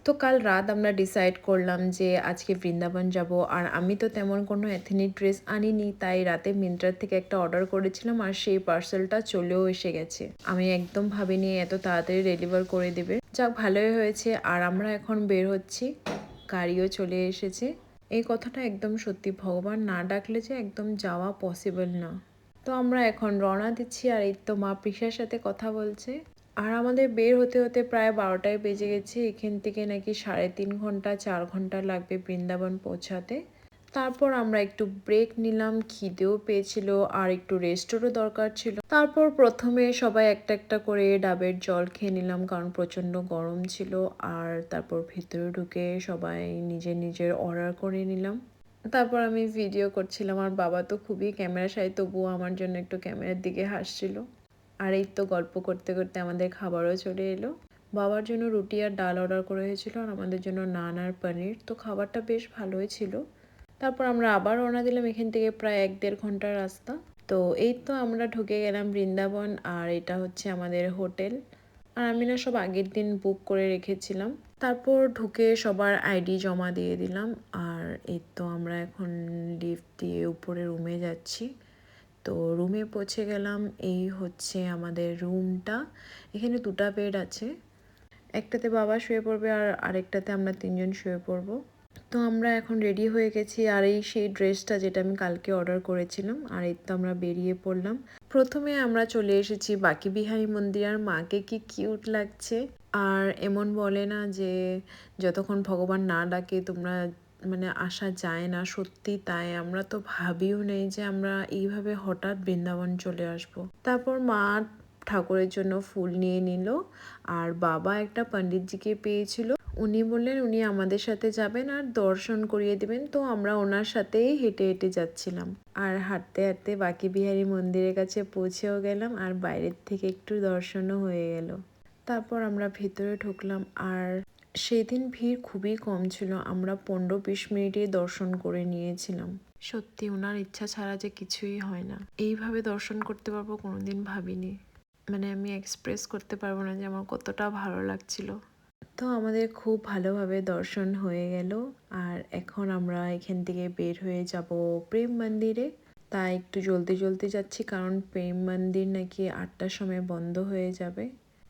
তো কাল রাত আমরা ডিসাইড করলাম যে আজকে বৃন্দাবন যাব। আর আমি তো তেমন কোনো এথনিক ড্রেস আনিনি, তাই রাতে মিন্ত্রার থেকে একটা অর্ডার করেছিলাম আর সেই পার্সেলটা চলেও এসে গেছে। আমি একদম ভাবিনি এত তাড়াতাড়ি ডেলিভার করে দেবে। যাক, ভালোই হয়েছে। আর আমরা এখন বের হচ্ছি, গাড়িও চলে এসেছে। এই কথাটা একদম সত্যি, ভগবান না ডাকলে যে একদম যাওয়া পসিবল না। তো আমরা এখন রওনা দিচ্ছি, আর এই তো মা পিসার সাথে কথা বলছে। আর আমাদের বের হতে হতে প্রায় 12টায় বেজে গেছে। এখান থেকে নাকি 3.5 ঘন্টা 4 ঘন্টা লাগবে বৃন্দাবন পৌঁছাতে। তারপর আমরা একটু ব্রেক নিলাম, খিদেও পেয়েছিল আর একটু রেস্টেরও দরকার ছিল। তারপর প্রথমে সবাই একটা একটা করে ডাবের জল খেয়ে নিলাম, কারণ প্রচণ্ড গরম ছিল। আর তারপর ভিতরে ঢুকে সবাই নিজের নিজের অর্ডার করে নিলাম। তারপর আমি ভিডিও করছিলাম, আর বাবা তো খুবই ক্যামেরা শাই, তবুও আমার জন্য একটু ক্যামেরার দিকে হাসছিল। আর এই তো গল্প করতে করতে আমাদের খাবারও চলে এলো। বাবার জন্য রুটি আর ডাল অর্ডার করা হয়েছিল, আর আমাদের জন্য নান আর পনির। তো খাবারটা বেশ ভালোই ছিল। তারপর আমরা আবার রওনা দিলাম, এখান থেকে প্রায় 1-1.5 ঘন্টার রাস্তা। তো এই তো আমরা ঢুকে গেলাম বৃন্দাবন, আর এটা হচ্ছে আমাদের হোটেল। আর আমি না সব আগের দিন বুক করে রেখেছিলাম। তারপর ঢুকে সবার আইডি জমা দিয়ে দিলাম। আর এই তো আমরা এখন লিফট দিয়ে উপরে রুমে যাচ্ছি। তো রুমে পৌঁছে গেলাম। এই হচ্ছে আমাদের রুমটা। এখানে 2টা বেড আছে, একটাতে বাবা শুয়ে পড়বে আর আরেকটাতে আমরা 3জন শুয়ে পড়বো। তো আমরা এখন রেডি হয়ে গেছি, আর এই সেই ড্রেসটা যেটা আমি কালকে অর্ডার করেছিলাম। আর এই তো আমরা বেরিয়ে পড়লাম। প্রথমে আমরা চলে এসেছি বাকি বিহারী মন্দির। আর মাকে কি কিউট লাগছে। আর এমন বলে না যে যতক্ষণ ভগবান না ডাকে তোমরা মানে আসা যায় না, সত্যি তাই। আমরা তো ভাবিও নেই যে আমরা এইভাবে হঠাৎ বৃন্দাবন চলে আসব। তারপর মা ঠাকুরের জন্য ফুল নিয়ে নিল, আর বাবা একটা পণ্ডিতজিকে পেয়েছিল। উনি বললেন উনি আমাদের সাথে যাবেন আর দর্শন করিয়ে দিবেন। তো আমরা ওনার সাথেই হেঁটে হেঁটে যাচ্ছিলাম। আর হাঁটতে হাঁটতে বাকি বিহারী মন্দিরের কাছে পৌঁছেও গেলাম, আর বাইরের থেকে একটু দর্শনও হয়ে গেল। তারপর আমরা ভেতরে ঢুকলাম। আর সেদিন ভিড় খুবই কম ছিল, আমরা 15-20 মিনিটেই দর্শন করে নিয়েছিলাম। সত্যি ওনার ইচ্ছা ছাড়া যে কিছুই হয় না। এইভাবে দর্শন করতে পারবো কোনোদিন ভাবিনি। মানে আমি এক্সপ্রেস করতে পারবো না যে আমার কতটা ভালো লাগছিল। তো আমাদের খুব ভালোভাবে দর্শন হয়ে গেল। আর এখন আমরা এখান থেকে বের হয়ে যাব প্রেম মন্দিরে। তাই একটু জলদি জলদি যাচ্ছি, কারণ প্রেম মন্দির নাকি 8টার সময় বন্ধ হয়ে যাবে।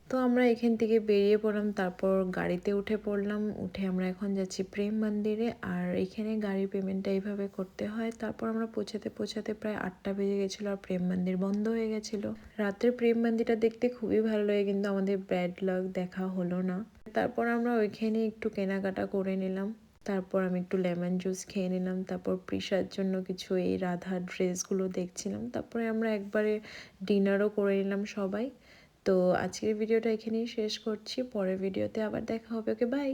তো আমরা এখান থেকে বেরিয়ে পড়লাম, তারপর গাড়িতে উঠে পড়লাম। উঠে আমরা এখন যাচ্ছি প্রেম মন্দিরে। আর এখানে গাড়ির পেমেন্টটা এইভাবে করতে হয়। তারপর আমরা পৌঁছাতে পৌঁছাতে প্রায় 8টা বেজে গেছিলো, আর প্রেম মন্দির বন্ধ হয়ে গেছিলো। রাতের প্রেম মন্দিরটা দেখতে খুবই ভালো লাগে, কিন্তু আমাদের ব্যাড লাক দেখা হলো না। তারপর আমরা ওইখানে একটু কেনাকাটা করে নিলাম। তারপর আমি একটু লেমন জুস খেয়ে নিলাম। তারপর প্রিশার জন্য কিছু এই রাধার ড্রেসগুলো দেখছিলাম। তারপরে আমরা একবারে ডিনারও করে নিলাম সবাই। তো আজকের ভিডিওটা এখানেই শেষ করছি। পরের ভিডিওতে আবার দেখা হবে। ওকে, বাই।